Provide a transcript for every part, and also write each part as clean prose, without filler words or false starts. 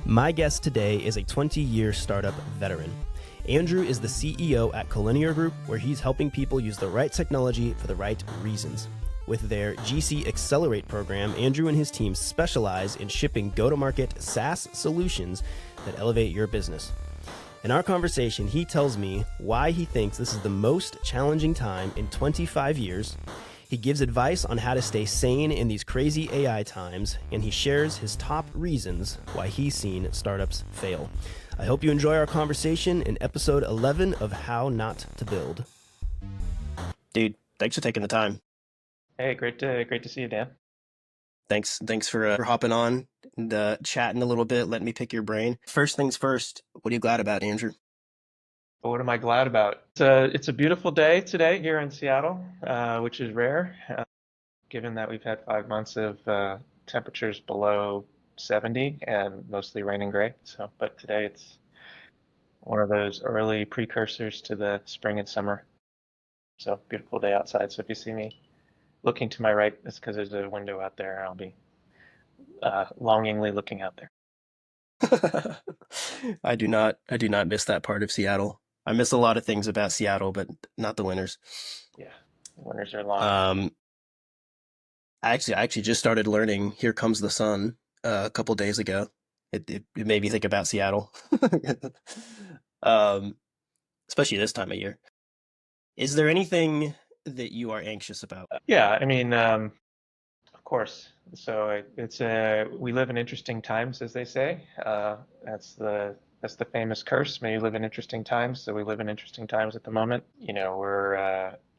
My guest today is a 20-year startup veteran. Andrew is the CEO at Collinear Group, where he's helping people use the right technology for the right reasons. With their GC Accelerate program, Andrew and his team specialize in shipping go-to-market SaaS solutions that elevate your business. In our conversation, he tells me why he thinks this is the most challenging time in 25 years. He gives advice on how to stay sane in these crazy AI times, and he shares his top reasons why he's seen startups fail. I hope you enjoy our conversation in episode 11 of How Not to Build. Dude, thanks for taking the time. Hey, great to see you, Dan. Thanks for hopping on and chatting a little bit, letting me pick your brain. First things first, what are you glad about, Andrew? What am I glad about? It's a beautiful day today here in Seattle, which is rare, given that we've had 5 months of temperatures below 70 and mostly rain and gray. But today it's one of those early precursors to the spring and summer. So beautiful day outside. So if you see me looking to my right, it's because there's a window out there. I'll be longingly looking out there. I do not miss that part of Seattle. I miss a lot of things about Seattle, but not the winters. Yeah, the winters are long. I actually just started learning "Here Comes the Sun" a couple days ago. It made me think about Seattle, especially this time of year. Is there anything that you are anxious about? Yeah, I mean, of course. So we live in interesting times, as they say. That's the famous curse. May you live in interesting times. So we live in interesting times at the moment. You know,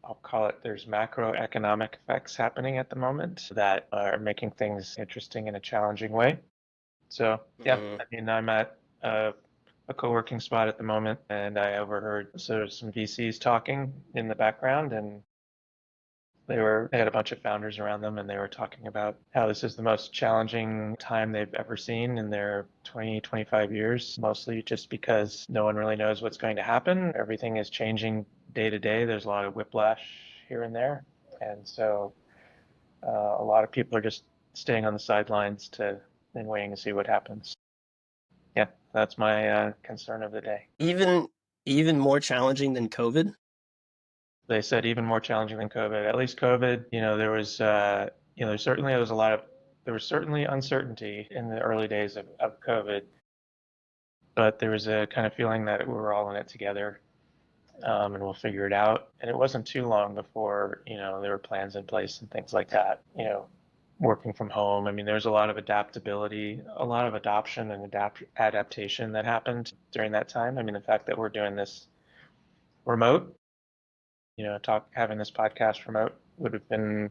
I'll call it, there's macroeconomic effects happening at the moment that are making things interesting in a challenging way. So yeah, I mean, I'm at a co-working spot at the moment, and I overheard sort of some VCs talking in the background, and they had a bunch of founders around them, and they were talking about how this is the most challenging time they've ever seen in their 20, 25 years, mostly just because no one really knows what's going to happen. Everything is changing day to day. There's a lot of whiplash here and there. And so a lot of people are just staying on the sidelines and waiting to see what happens. Yeah, that's my concern of the day. Even more challenging than COVID? They said even more challenging than COVID. At least COVID, there was, there was certainly uncertainty in the early days of COVID, but there was a kind of feeling that we were all in it together, and we'll figure it out. And it wasn't too long before, there were plans in place and things like that, working from home. I mean, there's a lot of adaptability, a lot of adoption and adaptation that happened during that time. I mean, the fact that we're doing this remote, having this podcast remote would have been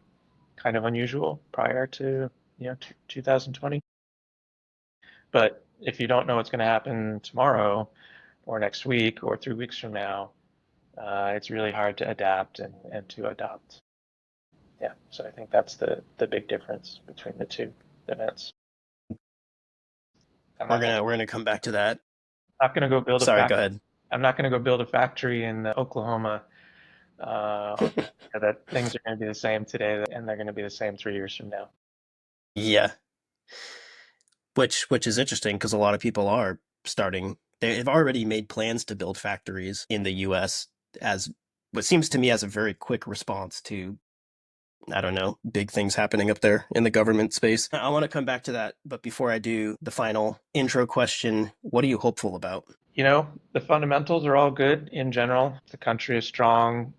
kind of unusual prior to 2020. But if you don't know what's going to happen tomorrow or next week or 3 weeks from now, it's really hard to adapt and to adopt. Yeah, so I think that's the big difference between the two events. We're gonna come back to that. I'm not gonna go build Sorry, go ahead. I'm not gonna go build a factory in Oklahoma. That things are going to be the same today, and they're going to be the same 3 years from now. Yeah, which is interesting because a lot of people are starting. They've already made plans to build factories in the U.S. as what seems to me as a very quick response to, I don't know, big things happening up there in the government space. I want to come back to that, but before I do, the final intro question: what are you hopeful about? The fundamentals are all good in general. The country is strong.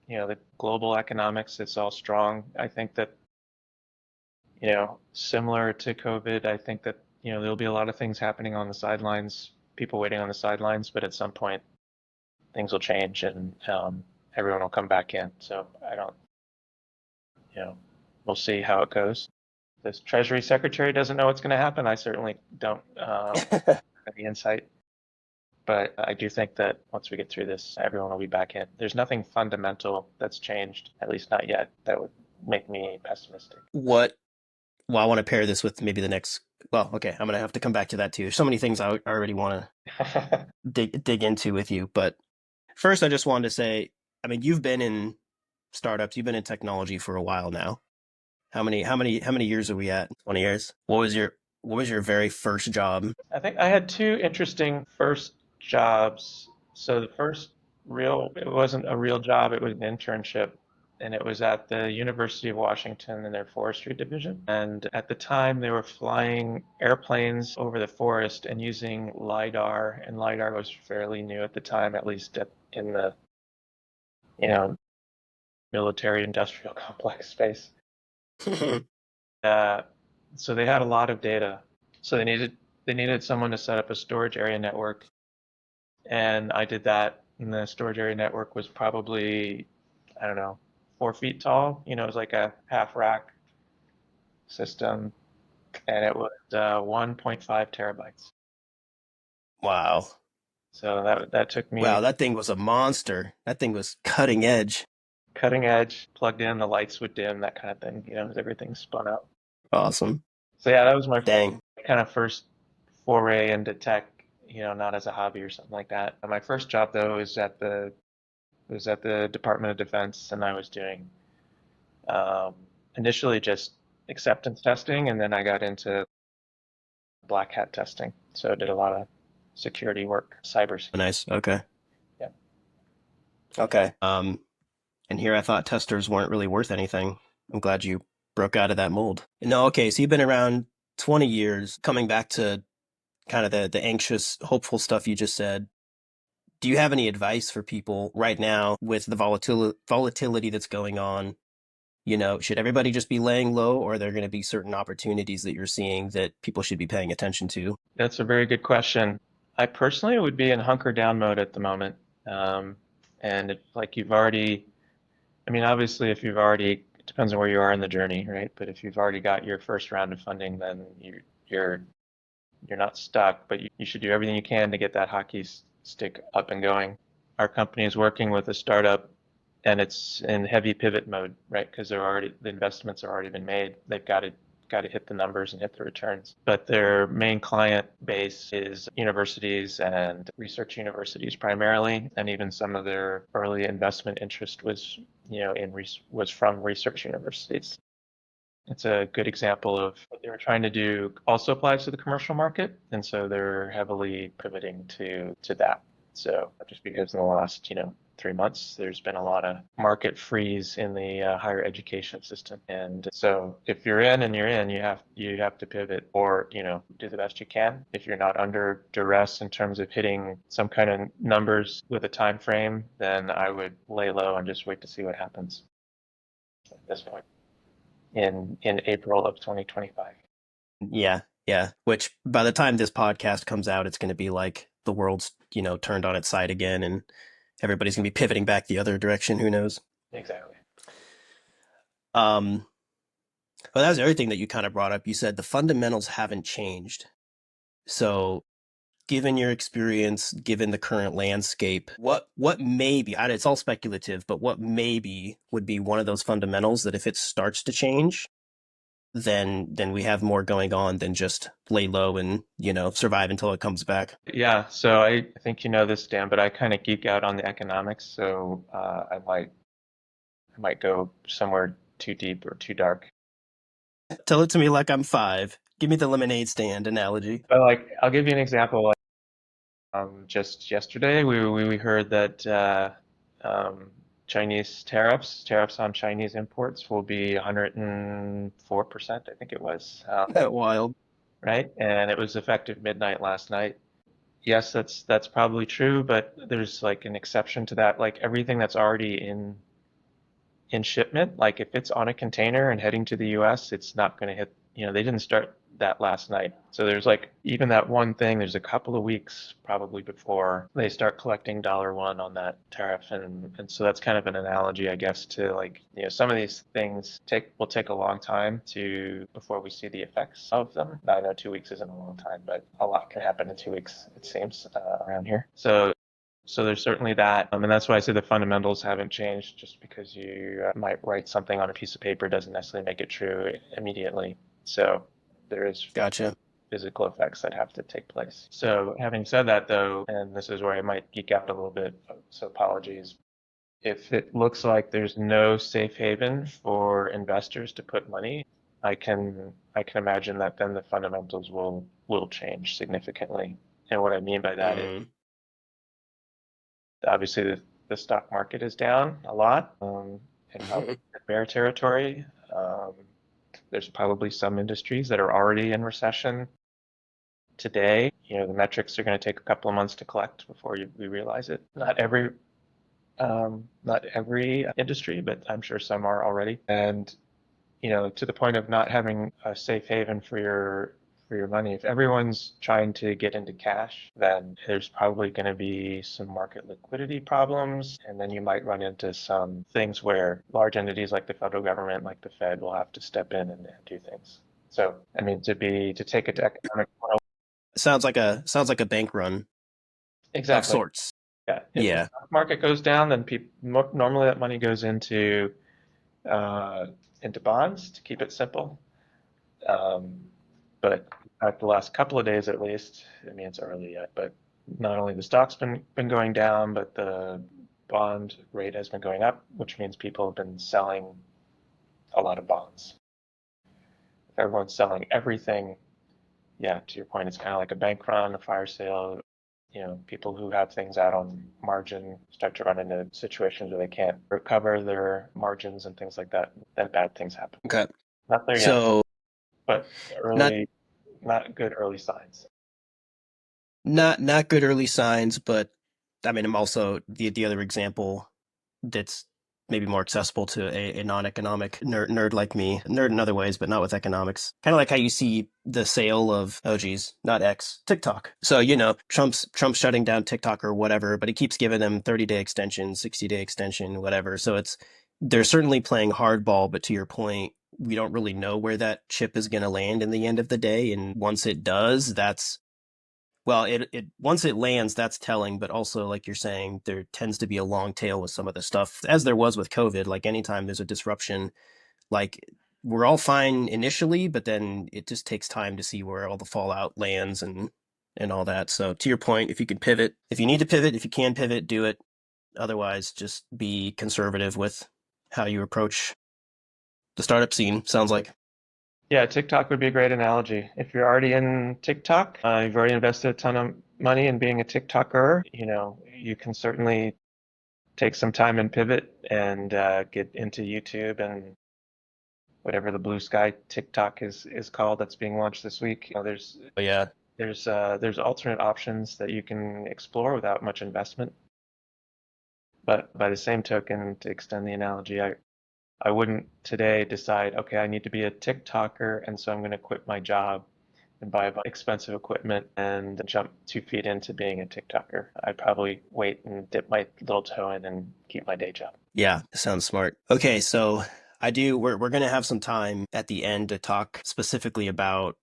The global economics, it's all strong. I think that, similar to COVID, I think that, there'll be a lot of things happening on the sidelines, people waiting on the sidelines, but at some point things will change and everyone will come back in. So we'll see how it goes. This Treasury Secretary doesn't know what's going to happen. I certainly don't have the insight. But I do think that once we get through this, everyone will be back in. There's nothing fundamental that's changed, at least not yet, that would make me pessimistic. Well, I want to pair this with maybe the next. Well, okay, I'm going to have to come back to that too. There's so many things I already want to dig into with you. But first, I just wanted to say, I mean, you've been in startups, you've been in technology for a while now. How many years are we at? 20 years. What What was your very first job? I think I had two interesting first jobs. So the first it wasn't a real job, it was an internship. And it was at the University of Washington in their forestry division. And at the time, they were flying airplanes over the forest and using LiDAR. And LiDAR was fairly new at the time, at least in the, you know, military industrial complex space. Uh, so they had a lot of data. So they needed someone to set up a storage area network, and I did that. And the storage area network was probably, I don't know, 4 feet tall. It was like a half rack system, and it was 1.5 terabytes. Wow. So that took me Wow, that thing was a monster. That thing was cutting edge. cutting edge, plugged in, the lights would dim, that kind of thing. As everything spun out. Awesome. So yeah, that was my Dang. kind of first foray into tech. Not as a hobby or something like that. And my first job though was at the Department of Defense, and I was doing um, initially just acceptance testing, and then I got into black hat testing. So I did a lot of security work, cybersecurity. Nice. Okay. Yeah. Okay. And here I thought testers weren't really worth anything. I'm glad you broke out of that mold. No, okay. So you've been around 20 years, coming back to kind of the anxious, hopeful stuff you just said. Do you have any advice for people right now with the volatility that's going on? Should everybody just be laying low, or are there going to be certain opportunities that you're seeing that people should be paying attention to? That's a very good question. I personally would be in hunker down mode at the moment. Um, and if, like you've already, I mean, obviously, if you've already, it depends on where you are in the journey, right? But if you've already got your first round of funding, then you're you're not stuck, but you should do everything you can to get that hockey stick up and going. Our company is working with a startup, and it's in heavy pivot mode, right? Because the investments are already been made. They've got to hit the numbers and hit the returns. But their main client base is universities and research universities primarily, and even some of their early investment interest was, was from research universities. It's a good example of what they were trying to do also applies to the commercial market, and so they're heavily pivoting to that. So just because in the last 3 months there's been a lot of market freeze in the higher education system, and so if you're in and you're in, you have to pivot or do the best you can. If you're not under duress in terms of hitting some kind of numbers with a time frame, then I would lay low and just wait to see what happens at this point in April of 2025. Yeah, yeah. Which by the time this podcast comes out, it's going to be like the world's, turned on its side again and everybody's going to be pivoting back the other direction. Who knows? Exactly. Um, well, that was the other thing that you kind of brought up. You said the fundamentals haven't changed. So, given your experience, given the current landscape, what maybe, it's all speculative, but what maybe would be one of those fundamentals that if it starts to change, then we have more going on than just lay low and, survive until it comes back. Yeah, so I think you know this, Dan, but I kind of geek out on the economics, so I might go somewhere too deep or too dark. Tell it to me like I'm five. Give me the lemonade stand analogy. But like, I'll give you an example. Like, just yesterday, we heard that Chinese tariffs on Chinese imports will be 104%, I think it was, Wild. right? And it was effective midnight last night. Yes, that's probably true, but there's like an exception to that. Like everything that's already in shipment, like if it's on a container and heading to the US, it's not going to hit, they didn't start that last night. So there's like even that one thing, there's a couple of weeks probably before they start collecting $1 on that tariff. And so that's kind of an analogy, I guess, to like, some of these things will take a long time before we see the effects of them. I know 2 weeks isn't a long time, but a lot can happen in 2 weeks, it seems, around here. So there's certainly that. And that's why I say the fundamentals haven't changed. Just because you might write something on a piece of paper doesn't necessarily make it true immediately. So there is Gotcha. physical effects that have to take place. So having said that, though, and this is where I might geek out a little bit, so apologies. If it looks like there's no safe haven for investors to put money, I can imagine that then the fundamentals will change significantly. And what I mean by that is Mm. obviously the stock market is down a lot, and probably in bear territory. Um, there's probably some industries that are already in recession today. The metrics are going to take a couple of months to collect before we realize it. Not every industry, but I'm sure some are already. And to the point of not having a safe haven for your money. If everyone's trying to get into cash, then there's probably going to be some market liquidity problems, and then you might run into some things where large entities like the federal government, like the Fed, will have to step in and do things. So, I mean, to take it to economic, Sounds like a bank run of exactly. sorts. Yeah. If the Yeah. stock market goes down, then normally that money goes uh, into bonds to keep it simple. Um, but at the last couple of days, at least, I mean, it's early yet, but not only the stock's been going down, but the bond rate has been going up, which means people have been selling a lot of bonds. If everyone's selling everything, yeah, to your point, it's kind of like a bank run, a fire sale. People who have things out on margin start to run into situations where they can't recover their margins and things like that. Then bad things happen. Okay. Not there yet, So but not not good early signs. not good early signs, but I mean, I'm also the other example that's maybe more accessible to a non-economic nerd like me, nerd in other ways, but not with economics. Kind of like how you see the sale of, oh geez, not X, TikTok. So, Trump's shutting down TikTok or whatever, but he keeps giving them 30-day extension, 60-day extension, whatever. So they're certainly playing hardball, but to your point, we don't really know where that chip is going to land in the end of the day. And once it does, well, it once it lands, that's telling, but also, like you're saying, there tends to be a long tail with some of the stuff, as there was with COVID. Like anytime there's a disruption, like we're all fine initially, but then it just takes time to see where all the fallout lands and all that. So to your point, if you can pivot, if you need to pivot, if you can pivot, do it. Otherwise, just be conservative with how you approach the startup scene, sounds like. Yeah, TikTok would be a great analogy. If you're already in TikTok, you've already invested a ton of money in being a TikToker, you can certainly take some time and pivot and get into YouTube and whatever the blue sky TikTok is called that's being launched this week. But yeah, There's alternate options that you can explore without much investment. But by the same token, to extend the analogy, I wouldn't today decide, okay, I need to be a TikToker, and so I'm going to quit my job and buy a bunch of expensive equipment and jump 2 feet into being a TikToker. I'd probably wait and dip my little toe in and keep my day job. yeah, sounds smart. Okay, so we're gonna have some time at the end to talk specifically about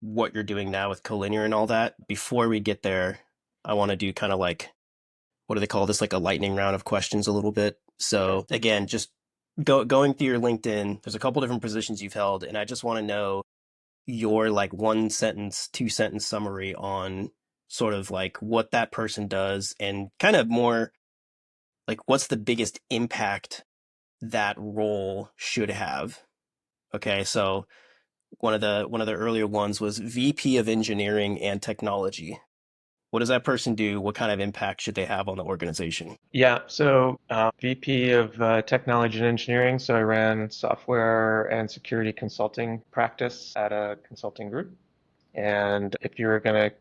what you're doing now with Collinear and all that. Before we get there, I want to do kind of like, what do they call this? Like a lightning round of questions a little bit. Sure. So again, just going through your LinkedIn, there's a couple different positions you've held, and I just want to know your like 1 sentence, 2 sentence summary on sort of like what that person does and kind of more like what's the biggest impact that role should have. Okay, so one of the earlier ones was VP of Engineering and Technology. What does that person do? What kind of impact should they have on the organization? Yeah, so VP of Technology and Engineering. So I ran software and security consulting practice at a consulting group. And if you were going to,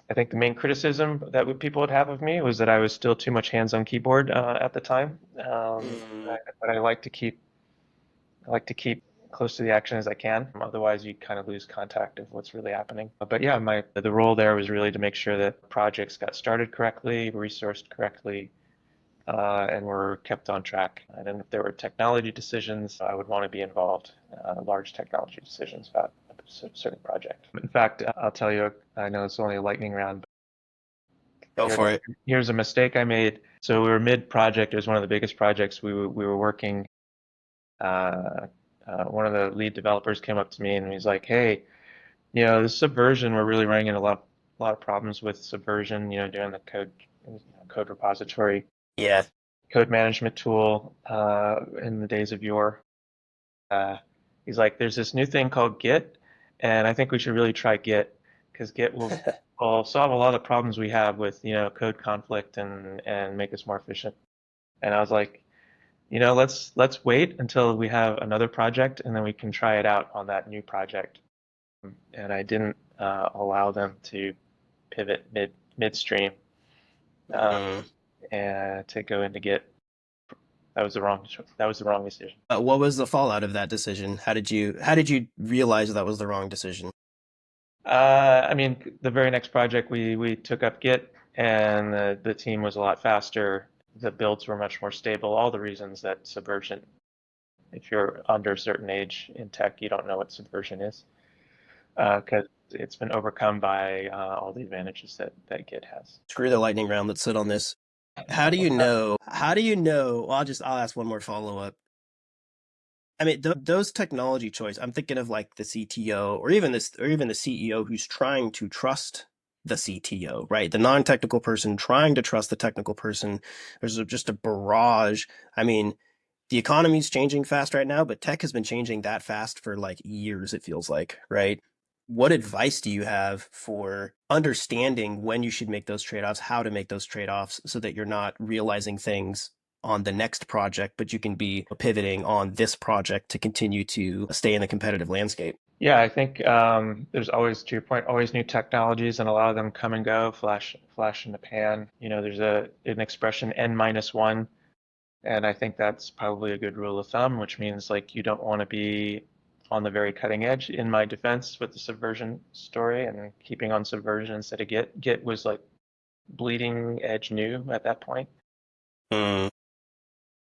I think the main criticism that people would have of me was that I was still too much hands on keyboard at the time. Mm, But I like to keep close to the action as I can. Otherwise, you kind of lose contact of what's really happening. But yeah, the role there was really to make sure that projects got started correctly, resourced correctly, and were kept on track. And then if there were technology decisions, I would want to be involved, large technology decisions about a certain project. In fact, I'll tell you, I know it's only a lightning round, but go for it. here's a mistake I made. So we were mid-project. It was one of the biggest projects we were working. Uh, One of the lead developers came up to me and he's like, "Hey, this subversion, we're really running into a lot of problems with subversion. Doing the code repository, Yeah. code management tool in the days of yore. Uh, He's like, there's this new thing called Git, and I think we should really try Git because Git will solve a lot of the problems we have with, code conflict and make us more efficient. And I was like, let's wait until we have another project and then we can try it out on that new project. And I didn't allow them to pivot midstream Mm. and to go into Git. That was the wrong decision. What was the fallout of that decision? How did you realize that was the wrong decision? I mean, the very next project we took up Git, and the team was a lot faster. The builds were much more stable. All the reasons that Subversion, if you're under a certain age in tech, you don't know what Subversion is, because it's been overcome by all the advantages that Git has. Screw the lightning round. Let's sit on this. How do you know? How do you know? Well, I'll ask one more follow up. I mean, those technology choice. I'm thinking of like the CTO or even the CEO who's trying to trust the CTO, right? The non-technical person trying to trust the technical person. There's just a barrage. I mean, the economy's changing fast right now, but tech has been changing that fast for like years, it feels like, right? What advice do you have for understanding when you should make those trade-offs, how to make those trade-offs so that you're not realizing things on the next project, but you can be pivoting on this project to continue to stay in the competitive landscape? Yeah, I think there's always, to your point, always new technologies, and a lot of them come and go, flash in the pan. There's an expression N minus one. And I think that's probably a good rule of thumb, which means like you don't want to be on the very cutting edge. In my defense with the Subversion story and keeping on Subversion instead of Git, Git was like bleeding edge new at that point. Mm.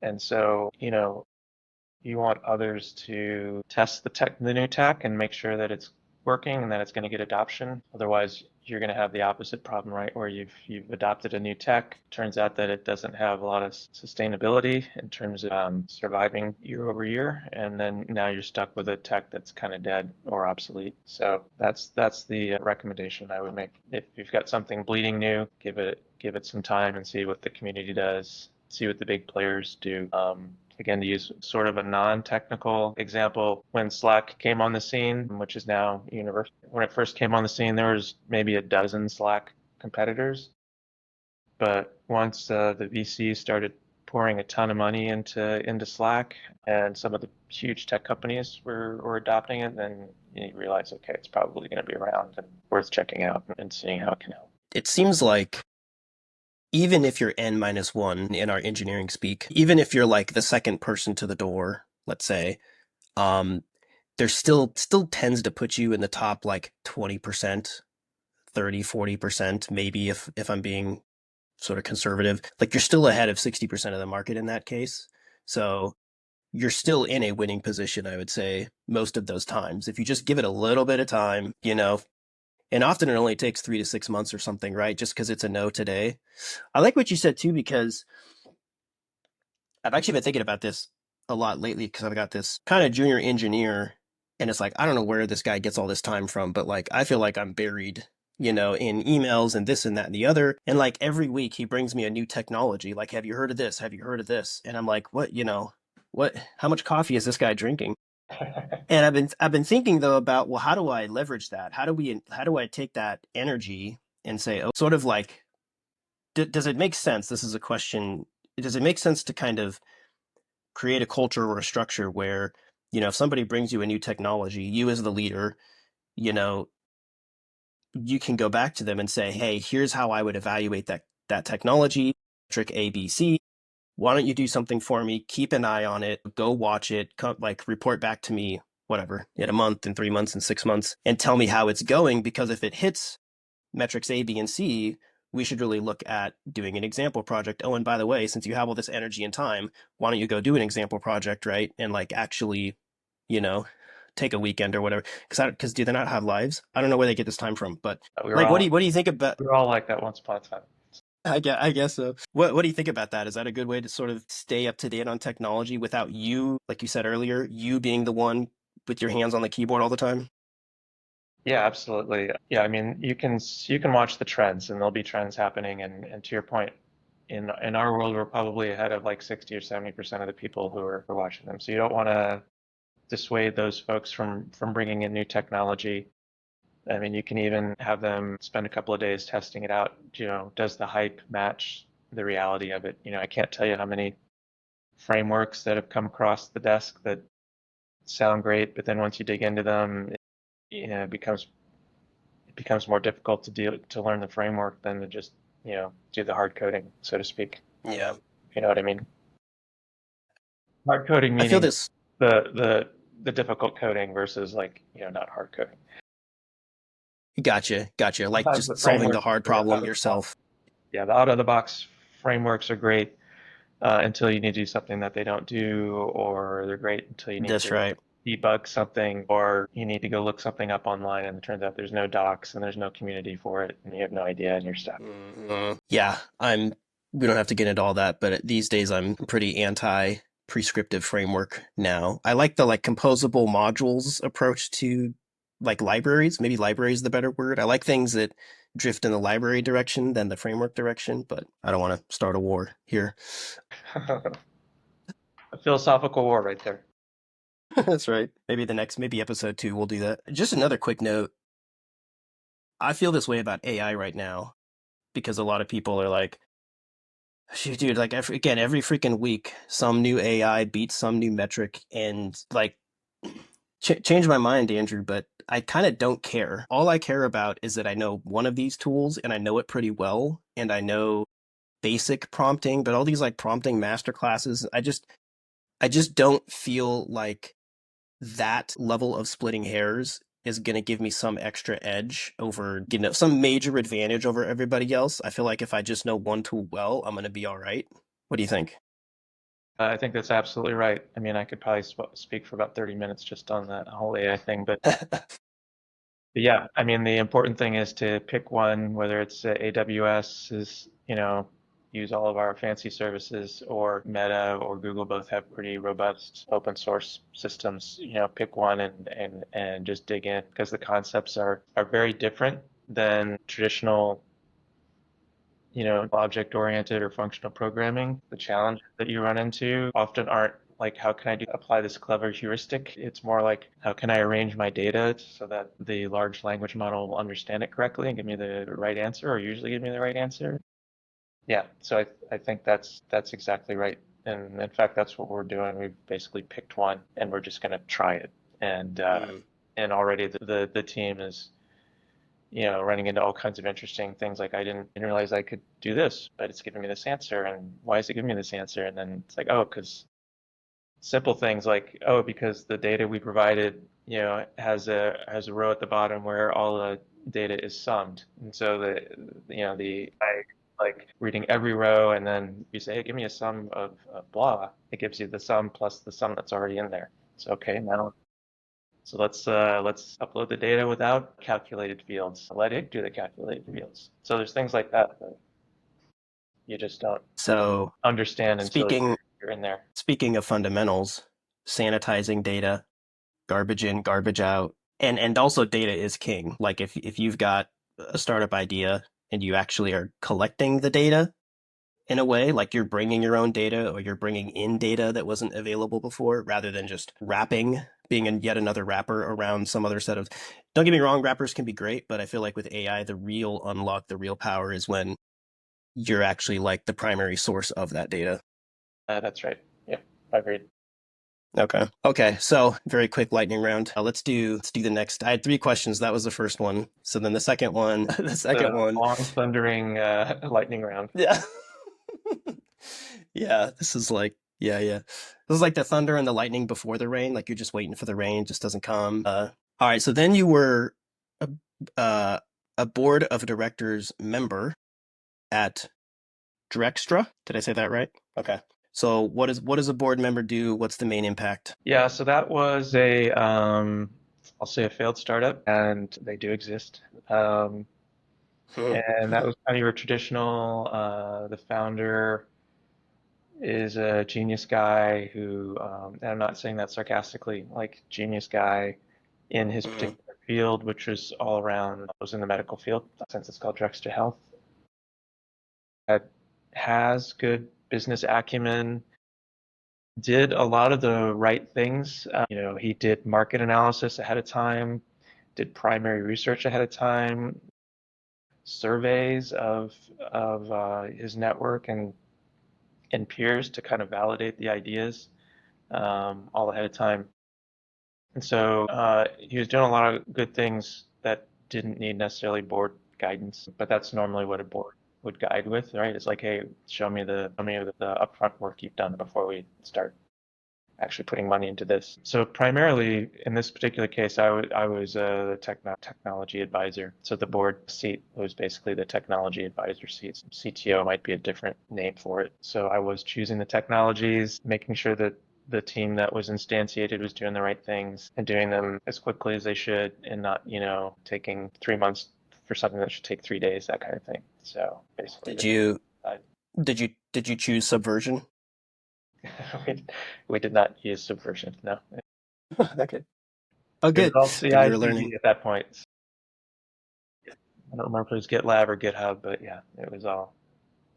And so, you want others to test the new tech and make sure that it's working and that it's going to get adoption. Otherwise, you're going to have the opposite problem, right? Where you've adopted a new tech. Turns out that it doesn't have a lot of sustainability in terms of surviving year over year, and then now you're stuck with a tech that's kind of dead or obsolete. So that's the recommendation I would make. If you've got something bleeding new, give it some time and see what the community does. See what the big players do. Again, to use sort of a non-technical example, when Slack came on the scene, which is now universal, when it first came on the scene, there was maybe a dozen Slack competitors. But once the VCs started pouring a ton of money into Slack, and some of the huge tech companies were adopting it, then you realize, okay, it's probably going to be around and worth checking out and seeing how it can help. It seems like even if you're N minus one in our engineering speak, even if you're like the second person to the door, let's say, um, there's still tends to put you in the top like 20%, 30, 40%, maybe if I'm being sort of conservative. Like you're still ahead of 60% of the market in that case. So you're still in a winning position, I would say, most of those times. If you just give it a little bit of time, and often it only takes 3 to 6 months or something, right? Just because it's a no today. I like what you said too, because I've actually been thinking about this a lot lately because I've got this kind of junior engineer, and it's like, I don't know where this guy gets all this time from, but like, I feel like I'm buried, in emails and this and that and the other. And like every week he brings me a new technology. Like, have you heard of this? Have you heard of this? And I'm like, how much coffee is this guy drinking? And I've been thinking though about, well, how do I leverage that? How do I take that energy and say, oh, sort of like, does it make sense? This is a question. Does it make sense to kind of create a culture or a structure where, if somebody brings you a new technology, you as the leader, you know, you can go back to them and say, hey, here's how I would evaluate that technology, trick A, B, C. Why don't you do something for me? Keep an eye on it. Go watch it. Like report back to me, whatever, in a month, in 3 months, in 6 months, and tell me how it's going. Because if it hits metrics A, B, and C, we should really look at doing an example project. Oh, and by the way, since you have all this energy and time, why don't you go do an example project, right? And like actually, you know, take a weekend or whatever. Because do they not have lives? I don't know where they get this time from, but like, what do you think about? We were all like that once upon a time. I guess so. What do you think about that? Is that a good way to sort of stay up to date on technology without you, like you said earlier, you being the one with your hands on the keyboard all the time? Yeah, absolutely. Yeah, I mean, you can watch the trends, and there'll be trends happening. And to your point, in our world, we're probably ahead of like 60 or 70% of the people who are watching them. So you don't want to dissuade those folks from bringing in new technology. I mean, you can even have them spend a couple of days testing it out. Does the hype match the reality of it? I can't tell you how many frameworks that have come across the desk that sound great, but then once you dig into them, it becomes more difficult to learn the framework than to just do the hard coding, so to speak. Yeah. You know what I mean? Hard coding I feel meaning this. the difficult coding versus like not hard coding. Gotcha. Like Sometimes the just solving the frameworks hard are problem out of the box. yourself. Yeah, the out of the box frameworks are great until you need to do something that they don't do, or they're great until you need That's to right. debug something, or you need to go look something up online and it turns out there's no docs and there's no community for it and you have no idea and you're stuck. Yeah, we don't have to get into all that, but these days I'm pretty anti prescriptive framework now. I like the composable modules approach to libraries. Maybe library is the better word. I like things that drift in the library direction than the framework direction, but I don't want to start a war here. A philosophical war right there. That's right. Maybe episode 2 we'll do that. Just another quick note. I feel this way about AI right now because a lot of people are like, shoot, dude, every freaking week, some new AI beats some new metric, and change my mind, Andrew, but I kind of don't care. All I care about is that I know one of these tools and I know it pretty well, and I know basic prompting, but all these prompting master classes, I just don't feel like that level of splitting hairs is going to give me some extra edge over, some major advantage over everybody else. I feel like if I just know one tool well, I'm going to be all right. What do you think? I think that's absolutely right. I mean, I could probably speak for about 30 minutes just on that whole AI thing, but yeah, I mean, the important thing is to pick one, whether it's AWS is, use all of our fancy services, or Meta or Google both have pretty robust open source systems. Pick one and just dig in because the concepts are very different than traditional, object oriented or functional programming. The challenges that you run into often aren't like, how can I apply this clever heuristic? It's more like, how can I arrange my data so that the large language model will understand it correctly and give me the right answer, or usually give me the right answer. Yeah, so I think that's exactly right. And in fact, that's what we're doing. We've basically picked one and we're just going to try it. And already the team is running into all kinds of interesting things. Like, I didn't realize I could do this, but it's giving me this answer. And why is it giving me this answer? And then it's like, oh, because simple things like, oh, because the data we provided, has a row at the bottom where all the data is summed. And so I like reading every row, and then you say, hey, give me a sum of blah. It gives you the sum plus the sum that's already in there. So okay, now so let's upload the data without calculated fields. Let it do the calculated fields. So there's things like that that you just don't So, understand until speaking you're in there. speaking of fundamentals, sanitizing data, garbage in, garbage out, and also data is king. Like if you've got a startup idea and you actually are collecting the data in a way, like you're bringing your own data or you're bringing in data that wasn't available before, rather than just wrapping, being yet another wrapper around some other set of. Don't get me wrong, wrappers can be great, but I feel like with AI, the real unlock, the real power is when you're actually the primary source of that data. That's right. Yeah, I agreed. Okay. So very quick lightning round. Let's do the next. I had 3 questions. That was the first one. So then the second one, the second The one. long thundering lightning round. Yeah. Yeah. This is yeah. This is like the thunder and the lightning before the rain. Like you're just waiting for the rain, it just doesn't come. All right. So then you were a, a board of directors member at Drextra. Did I say that right? Okay. So what does a board member do? What's the main impact? Yeah, so that was I'll say a failed startup, and they do exist. And that was kind of your traditional. The founder is a genius guy who, and I'm not saying that sarcastically, like genius guy in his particular field, which was all around, was in the medical field, since it's called Drextra Health. That has good business acumen, did a lot of the right things. He did market analysis ahead of time, did primary research ahead of time, surveys of his network and peers to kind of validate the ideas all ahead of time. And so he was doing a lot of good things that didn't need necessarily board guidance, but that's normally what a board would guide with, right? It's like, hey, show me the upfront work you've done before we start actually putting money into this. So primarily in this particular case, I was the technology advisor. So the board seat was basically the technology advisor seat. CTO might be a different name for it. So I was choosing the technologies, making sure that the team that was instantiated was doing the right things and doing them as quickly as they should, and not, taking 3 months for something that should take 3 days, that kind of thing. So basically, Did you I, did you choose Subversion? we did not use Subversion. No, Okay. Oh, it was good. all Then you were CI/CD learning. at that point. I don't remember if it was GitLab or GitHub, but yeah, it was all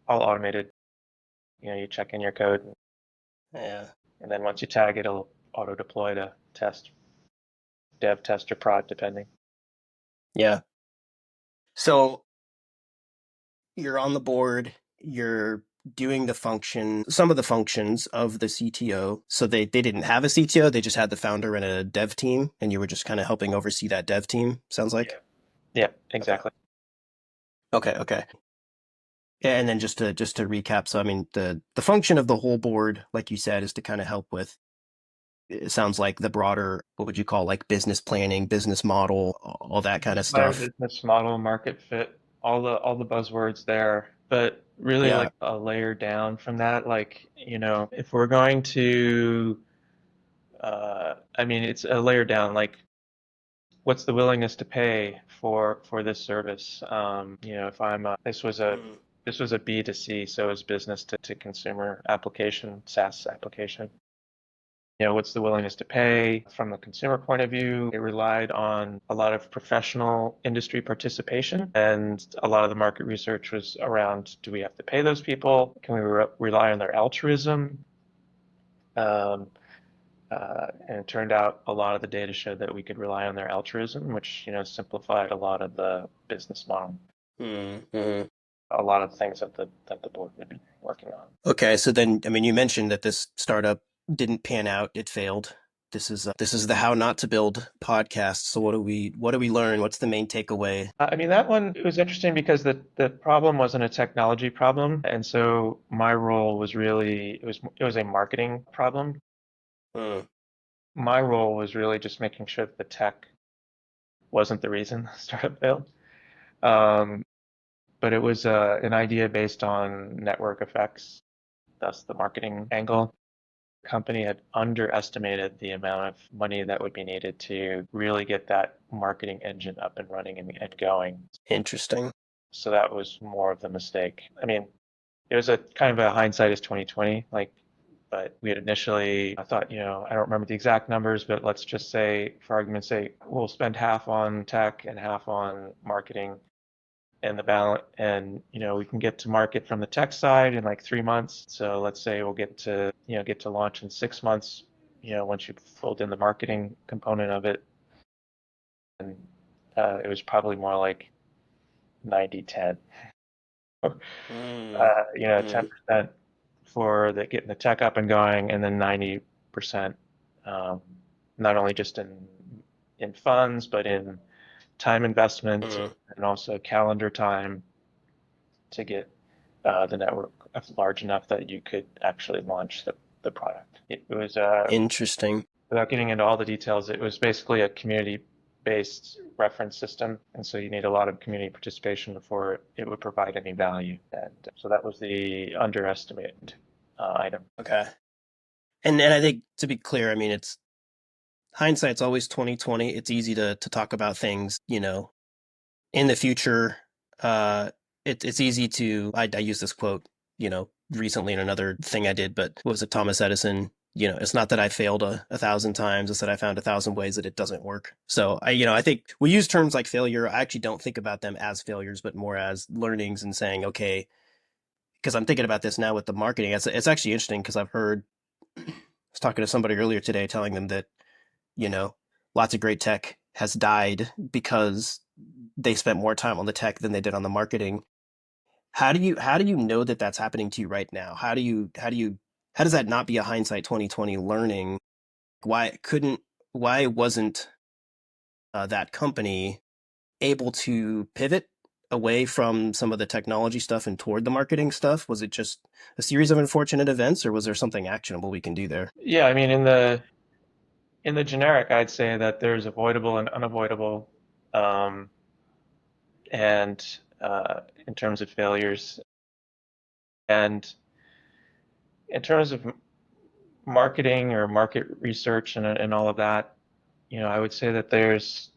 automated. You check in your code, Yeah. and then once you tag it, it'll auto deploy to test, dev, test, or prod, depending. Yeah. So you're on the board, you're doing some of the functions of the CTO. So they didn't have a CTO, they just had the founder and a dev team, and you were just kind of helping oversee that dev team, sounds Yeah, like. yeah, Okay. exactly. Okay. Yeah, and then just to recap, so I mean the function of the whole board, like you said, is to kind of help with, it sounds like, the broader, what would you call, like, business planning, business model, all that kind of Entire stuff. business model, market fit, all the buzzwords there, but really Yeah. like a layer down from that. Like, if we're going to, I mean, it's a layer down. Like, what's the willingness to pay for this service? If Mm. this was a B2C, so it's business to consumer application, SaaS application. What's the willingness to pay from the consumer point of view? It relied on a lot of professional industry participation, and a lot of the market research was around, do we have to pay those people? Can we rely on their altruism? Um, and it turned out a lot of the data showed that we could rely on their altruism, which, simplified a lot of the business model, Mm-hmm. a lot of things that the board would be working on. Okay, so then, I mean, you mentioned that this startup didn't pan out; it failed. This is the How Not to Build podcast. So what do we learn? What's the main takeaway? I mean, that one, it was interesting because the problem wasn't a technology problem, and so my role was really, it was a marketing problem. Mm. My role was really just making sure that the tech wasn't the reason the startup failed. Um, but it was an idea based on network effects. That's the marketing angle. The company had underestimated the amount of money that would be needed to really get that marketing engine up and running and going. Interesting. So that was more of the mistake. I mean, it was a kind of a hindsight is 2020, like, but we had initially, I thought, I don't remember the exact numbers, but let's just say, for argument's sake, we'll spend half on tech and half on marketing, and the balance, and we can get to market from the tech side in like 3 months. So let's say we'll get to launch in 6 months, once you've filled in the marketing component of it. And it was probably more like 90-10. Mm. Mm. 10% for getting the tech up and going, and then 90%, um, not only just in funds, but in time investment Mm. and also calendar time to get the network large enough that you could actually launch the product. It was, Interesting. without getting into all the details, it was basically a community-based reference system, and so you need a lot of community participation before it would provide any value. And so that was the underestimated item. Okay. And I think, to be clear, I mean, it's hindsight's always 2020. It's easy to talk about things, in the future. Uh, it's easy to, I use this quote, recently in another thing I did, but what was it, Thomas Edison? It's not that I failed a thousand times; it's that I found 1,000 ways that it doesn't work. So I think we use terms like failure. I actually don't think about them as failures, but more as learnings, and saying, okay, because I'm thinking about this now with the marketing. It's actually interesting because I've heard was talking to somebody earlier today telling them that, lots of great tech has died because they spent more time on the tech than they did on the marketing. How do you know that that's happening to you right now? How does that not be a hindsight 2020 learning? Why wasn't that company able to pivot away from some of the technology stuff and toward the marketing stuff? Was it just a series of unfortunate events, or was there something actionable we can do there? Yeah, I mean, in the generic, I'd say that there's avoidable and unavoidable, um, and in terms of failures, and in terms of marketing or market research and all of that, I would say that there's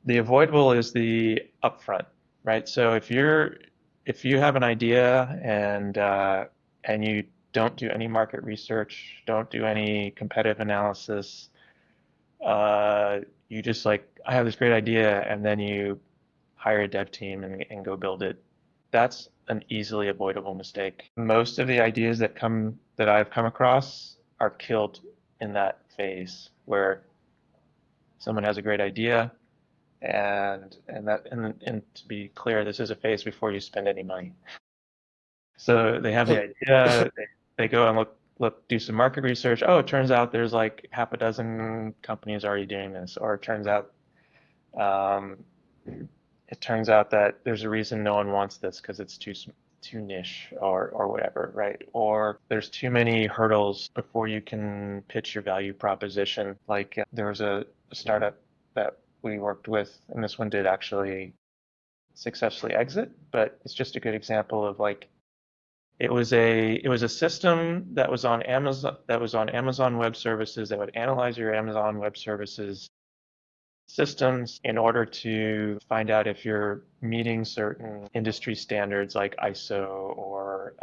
the avoidable is the upfront, right? So if you have an idea and you don't do any market research, don't do any competitive analysis, you just like, I have this great idea, and then you hire a dev team and go build it. That's an easily avoidable mistake. Most of the ideas that I've come across are killed in that phase where someone has a great idea, and to be clear, this is a phase before you spend any money. So they have the idea, they go and do some market research. Oh, it turns out there's like half a dozen companies already doing this, or um, it turns out that there's a reason no one wants this because it's too niche or whatever, right? Or there's too many hurdles before you can pitch your value proposition. Like there was a startup that we worked with, and this one did actually successfully exit, but it's just a good example of like it was a system that was on Amazon Web Services that would analyze your Amazon Web Services systems in order to find out if you're meeting certain industry standards like ISO or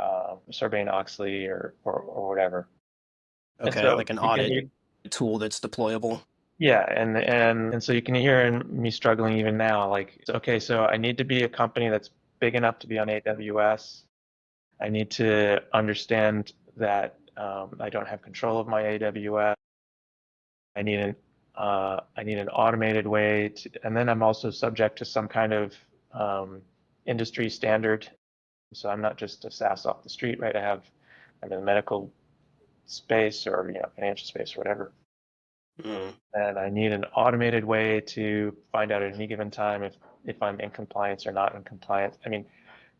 Sarbanes-Oxley or whatever. And Okay, so like an you audit can, tool that's deployable. yeah, and so you can hear in me struggling even now, like, okay, so I need to be a company that's big enough to be on AWS. I need to understand that I don't have control of my AWS. I need an automated way to, and then I'm also subject to some kind of industry standard. So I'm not just a SaaS off the street, right? I'm in the medical space or financial space or whatever. Mm. And I need an automated way to find out at any given time if I'm in compliance or not in compliance. I mean,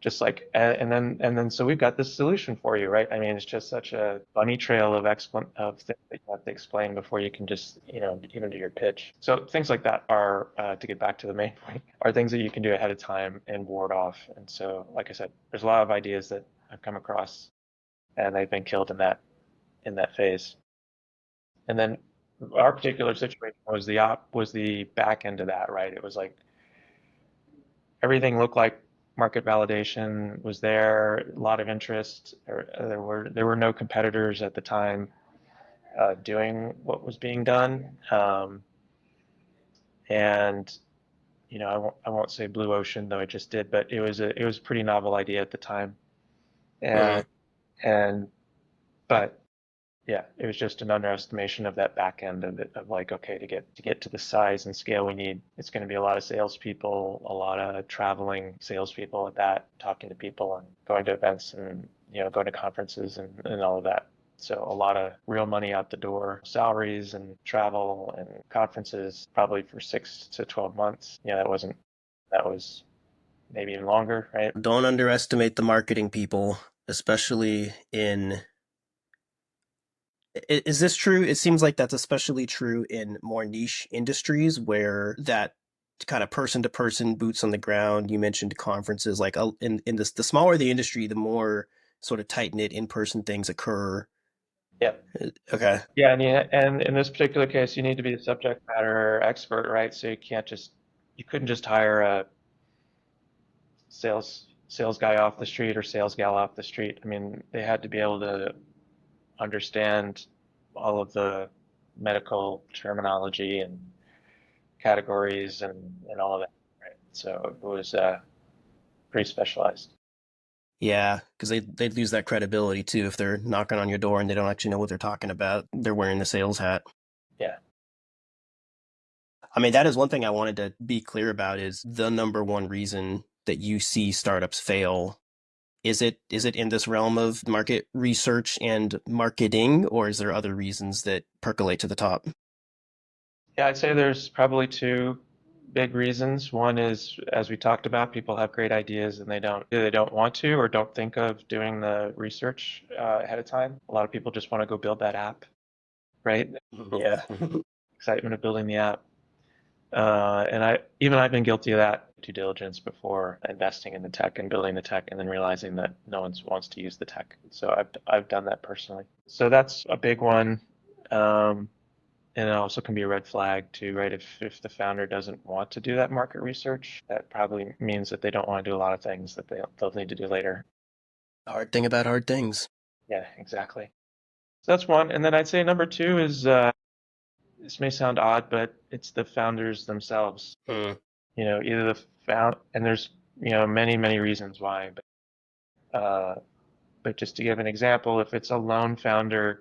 just like and then so we've got this solution for you, right? I mean, it's just such a bunny trail of things that you have to explain before you can just even do your pitch. So things like that are to get back to the main point, are things that you can do ahead of time and ward off. And so, like I said, there's a lot of ideas that I've come across, and they've been killed in that phase. And then our particular situation was the back end of that, right? It was like everything looked like market validation was there, a lot of interest. There were no competitors at the time doing what was being done, and I won't say blue ocean, though it just did, but it was a pretty novel idea at the time, and Mm. and but yeah, it was just an underestimation of that back end of it, of like, okay, to get to the size and scale we need, it's going to be a lot of salespeople, a lot of traveling salespeople at that, talking to people and going to events and going to conferences and all of that. So a lot of real money out the door, salaries and travel and conferences, probably for 6 to 12 months. That was maybe even longer, right? Don't underestimate the marketing people, especially in. Is this true? It seems like that's especially true in more niche industries where that kind of person to person boots on the ground. You mentioned conferences, like in this, the smaller the industry, the more sort of tight knit in person things occur. Yeah. Okay. Yeah, and in this particular case, you need to be a subject matter expert, right? So you couldn't just hire a sales guy off the street or sales gal off the street. I mean, they had to be able to understand all of the medical terminology and categories and all of that, right? So it was pretty specialized. Yeah, because they'd lose that credibility too if they're knocking on your door and they don't actually know what they're talking about. They're wearing the sales hat. Yeah. I mean, that is one thing I wanted to be clear about is the number one reason that you see startups fail. Is it in this realm of market research and marketing, or is there other reasons that percolate to the top? Yeah, I'd say there's probably two big reasons. One is, as we talked about, people have great ideas and either they don't want to or don't think of doing the research ahead of time. A lot of people just want to go build that app, right? Yeah. Excitement of building the app. And I've been guilty of that due diligence before investing in the tech and building the tech and then realizing that no one wants to use the tech. So I've done that personally. So that's a big one. And it also can be a red flag too, right? If the founder doesn't want to do that market research, that probably means that they don't want to do a lot of things that they'll need to do later. Hard thing about hard things. Yeah, exactly. So that's one. And then I'd say number two is this may sound odd, but it's the founders themselves. Hmm. Either and there's many reasons why, but just to give an example, if it's a lone founder,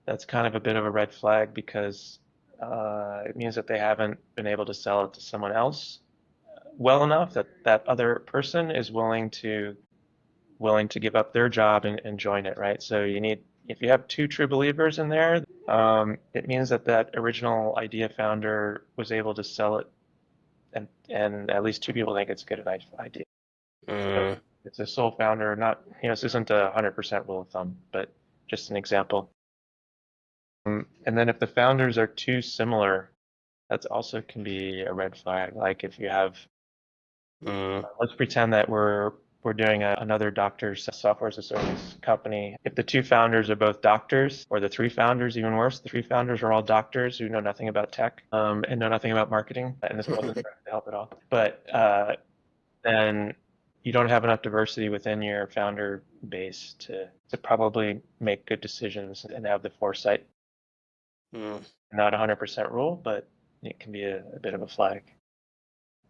that's kind of a bit of a red flag because it means that they haven't been able to sell it to someone else well enough that that other person is willing to give up their job and join it, right? So if you have two true believers in there, it means that that original idea founder was able to sell it, and at least two people think it's a good idea. So Mm. it's a sole founder, not, this isn't a 100% rule of thumb, but just an example. And then if the founders are too similar, that also can be a red flag. Like if you have, Mm. let's pretend that we're doing another doctor's software as a service company. If the two founders are both doctors, or the three founders, even worse, the three founders are all doctors who know nothing about tech and know nothing about marketing, and this wasn't trying to help at all. But then you don't have enough diversity within your founder base to probably make good decisions and have the foresight. Mm. Not a 100% rule, but it can be a bit of a flag.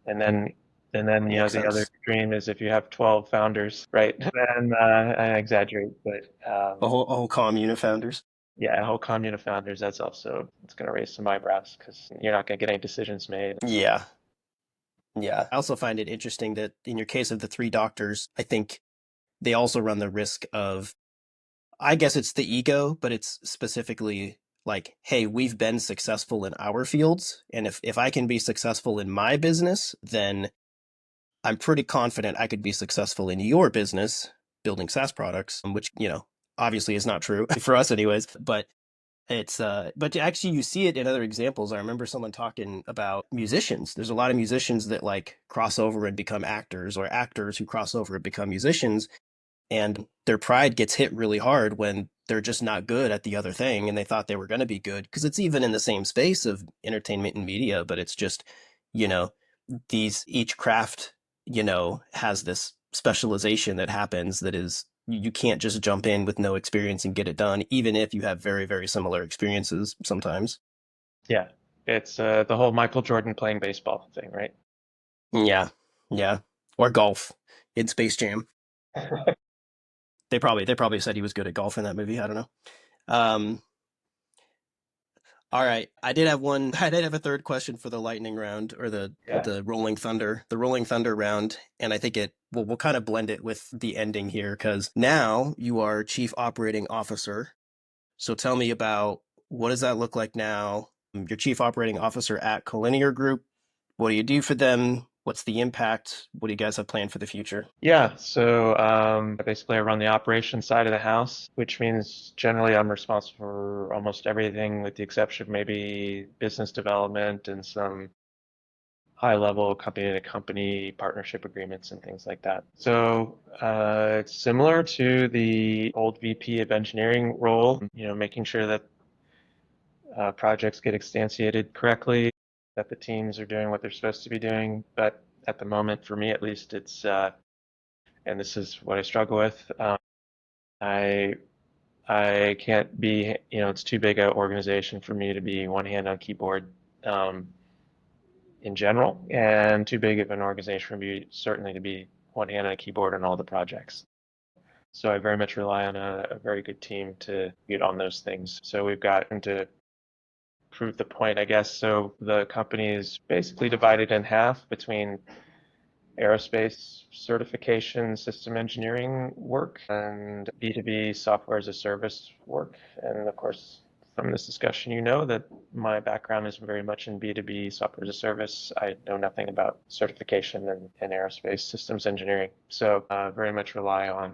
And then Makes the other sense. extreme is if you have 12 founders, right? Then I exaggerate, but A whole commune of founders. yeah, a whole commune of founders. It's going to raise some eyebrows because you're not going to get any decisions made. Yeah. Yeah. I also find it interesting that in your case of the three doctors, I think they also run the risk of, I guess it's the ego, but it's specifically like, hey, we've been successful in our fields. And if I can be successful in my business, then I'm pretty confident I could be successful in your business building SaaS products, which, obviously is not true for us anyways, but but actually you see it in other examples. I remember someone talking about musicians. There's a lot of musicians that like cross over and become actors, or actors who cross over and become musicians, and their pride gets hit really hard when they're just not good at the other thing and they thought they were going to be good, because it's even in the same space of entertainment and media, but it's just, you know, each craft, has this specialization that happens that is, you can't just jump in with no experience and get it done, even if you have very, very similar experiences sometimes. Yeah, it's the whole Michael Jordan playing baseball thing, right? Yeah. Yeah. Or golf in Space Jam. They probably said he was good at golf in that movie. I don't know. Um, all right. I did have one. I did have a third question for the lightning round, or the Yeah. the rolling thunder round, and I think we'll kind of blend it with the ending here, because now you are chief operating officer. So tell me about, what does that look like now? You're chief operating officer at Collinear Group. What do you do for them? What's the impact? What do you guys have planned for the future? Yeah, so basically I run the operations side of the house, which means generally I'm responsible for almost everything with the exception of maybe business development and some high-level company-to-company partnership agreements and things like that. So it's similar to the old VP of engineering role, making sure that projects get instantiated correctly, that the teams are doing what they're supposed to be doing. But at the moment, for me at least, it's and this is what I struggle with. I I can't be, it's too big an organization for me to be one hand on keyboard in general, and too big of an organization for me certainly to be one hand on a keyboard on all the projects. So I very much rely on a very good team to get on those things. So we've gotten to prove the point, I guess. So the company is basically divided in half between aerospace certification system engineering work and B2B software as a service work. And of course, from this discussion, you know that my background is very much in B2B software as a service. I know nothing about certification and aerospace systems engineering. So very much rely on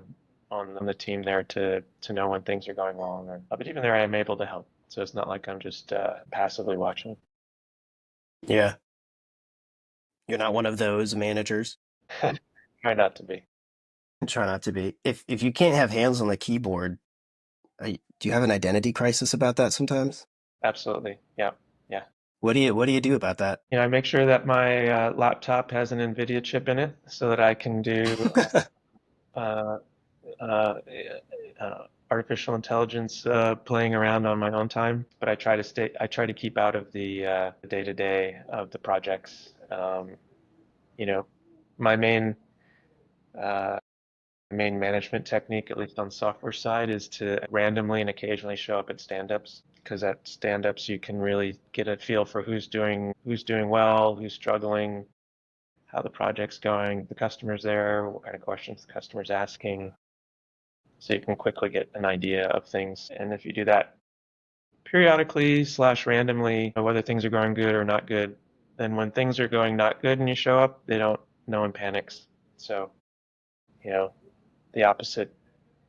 the team there to know when things are going wrong. But even there, I'm able to help. So it's not like I'm just passively watching. Yeah. You're not one of those managers. Try not to be. Try not to be. If you can't have hands on the keyboard, do you have an identity crisis about that sometimes? Absolutely. Yeah. Yeah. What do you do about that? I make sure that my laptop has an NVIDIA chip in it so that I can do uh, uh, artificial intelligence playing around on my own time. But I try to keep out of the day-to-day of the projects. You know, my uh, main management technique, at least on software side, is to randomly and occasionally show up at stand-ups, because at stand-ups you can really get a feel for who's doing well, who's struggling, how the project's going, the customer's there, what kind of questions the customer's asking, so you can quickly get an idea of things. And if you do that periodically / randomly, whether things are going good or not good, then when things are going not good and you show up, no one panics. So, the opposite,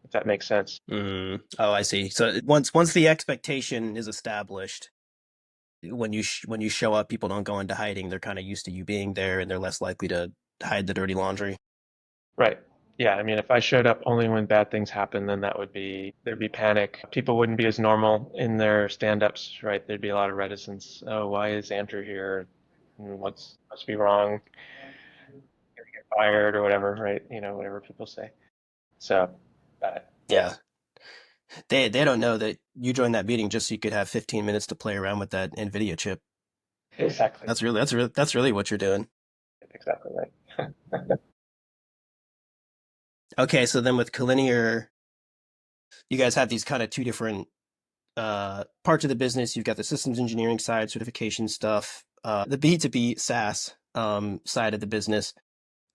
if that makes sense. Oh, I see. So once the expectation is established, when you show up, people don't go into hiding. They're kind of used to you being there, and they're less likely to hide the dirty laundry. Right. Yeah, I mean, if I showed up only when bad things happen, then there'd be panic. People wouldn't be as normal in their stand-ups, right? There'd be a lot of reticence. Oh, why is Andrew here? What's must be wrong? Gonna get fired or whatever, right? Whatever people say. So, uh, Yeah. They don't know that you joined that meeting just so you could have 15 minutes to play around with that NVIDIA chip. exactly, That's really what you're doing. exactly right. Okay, so then with Collinear, you guys have these kind of two different parts of the business. You've got the systems engineering side, certification stuff, the B2B SaaS side of the business.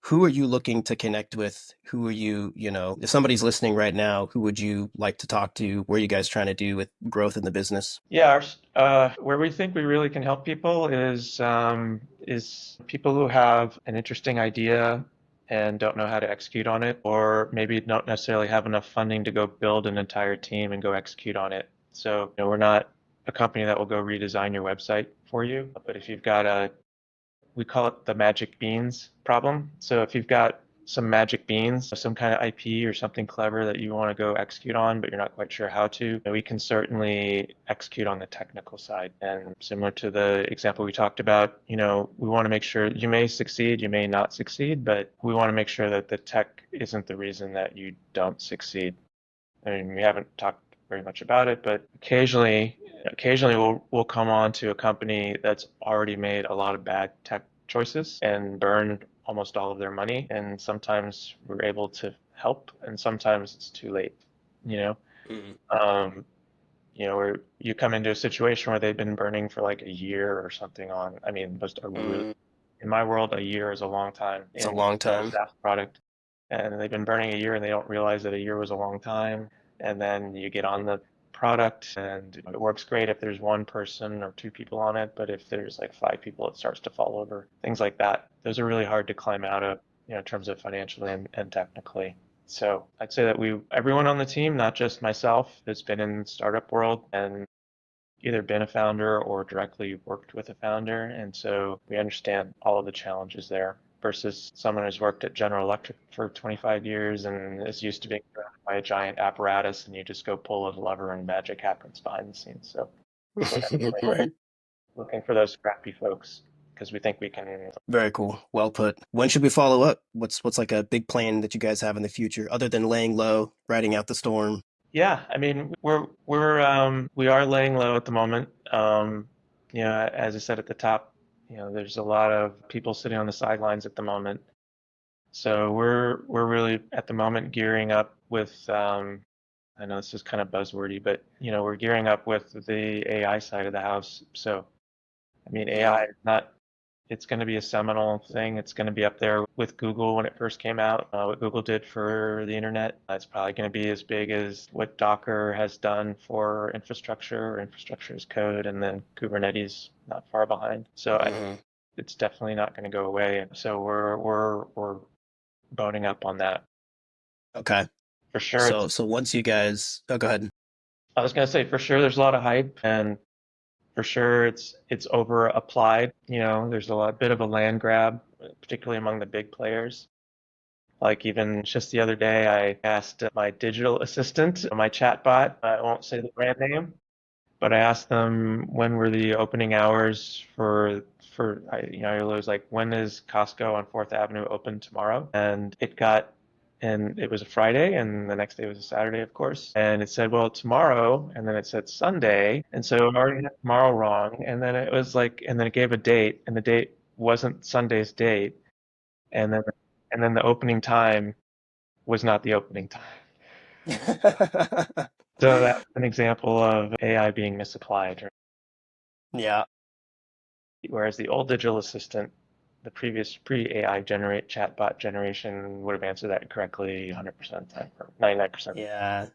Who are you looking to connect with? Who are you, if somebody's listening right now, who would you like to talk to? What are you guys trying to do with growth in the business? Yeah, where we think we really can help people is people who have an interesting idea and don't know how to execute on it, or maybe don't necessarily have enough funding to go build an entire team and go execute on it. So, we're not a company that will go redesign your website for you, but if you've got we call it the magic beans problem. So if you've got some magic beans, some kind of IP or something clever that you want to go execute on, but you're not quite sure how to, we can certainly execute on the technical side. And similar to the example we talked about, we want to make sure you may succeed, you may not succeed, but we want to make sure that the tech isn't the reason that you don't succeed. I mean, we haven't talked very much about it, but occasionally we'll come on to a company that's already made a lot of bad tech choices and burned almost all of their money. And sometimes we're able to help, and sometimes it's too late. You know, um, where you come into a situation where they've been burning for like a year or something on. I mean, just a really, in my world, a year is a long time. It's a long time. SaaS product, and they've been burning a year, and they don't realize that a year was a long time. And then you get on the product, and it works great if there's one person or two people on it, but if there's like 5 people, it starts to fall over. Things like that. Those are really hard to climb out of, in terms of financially and technically. So I'd say that everyone on the team, not just myself, has been in the startup world and either been a founder or directly worked with a founder. And so we understand all of the challenges there versus someone who's worked at General Electric for 25 years and is used to being surrounded by a giant apparatus, and you just go pull a lever and magic happens behind the scenes. So Right. looking for those scrappy folks because we think we can. Very cool. Well put. When should we follow up? What's like a big plan that you guys have in the future, other than laying low, riding out the storm? Yeah, I mean, we are laying low at the moment. As I said at the top, there's a lot of people sitting on the sidelines at the moment. So we're really at the moment gearing up with, I know this is kind of buzzwordy, but we're gearing up with the AI side of the house. So, I mean, AI is not, it's going to be a seminal thing. It's going to be up there with Google when it first came out, what Google did for the internet. It's probably going to be as big as what Docker has done for infrastructure or infrastructure as code, and then Kubernetes not far behind. So it's definitely not going to go away. So we're boning up on that. Okay. For sure. So once you guys, oh, go ahead. I was going to say, for sure, there's a lot of hype, and for sure it's over applied. There's a bit of a land grab, particularly among the big players. Like even just the other day, I asked my digital assistant, my chatbot, I won't say the brand name, but I asked them when were the opening hours I was like, when is Costco on 4th Avenue open tomorrow? And it was a Friday, and the next day was a Saturday, of course. And it said, well, tomorrow, and then it said Sunday. And so it already had tomorrow wrong. And then it was like, and then it gave a date, and the date wasn't Sunday's date. And then the opening time was not the opening time. So that's an example of AI being misapplied. Yeah. Whereas the old digital assistant, the previous pre-AI chatbot generation would have answered that correctly 100% of the time, or 99%. Yeah.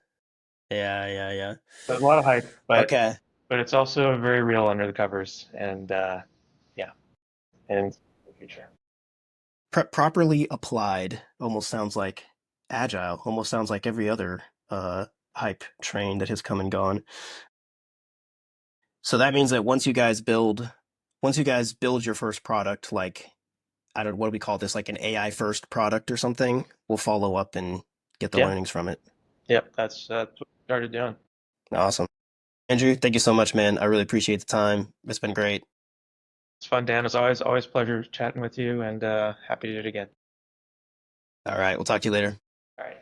Yeah. There's a lot of hype, but Okay. it's also very real under the covers, and and the future. Properly applied almost sounds like agile, almost sounds like every other hype train that has come and gone. So that means that once you guys build your first product, like, I don't know, what do we call this, like an AI first product or something, we'll follow up and get the learnings from it. Yep, that's what we started doing. Awesome. Andrew, thank you so much, man. I really appreciate the time. It's been great. It's fun, Dan. As always a pleasure chatting with you, and happy to do it again. All right, we'll talk to you later. All right.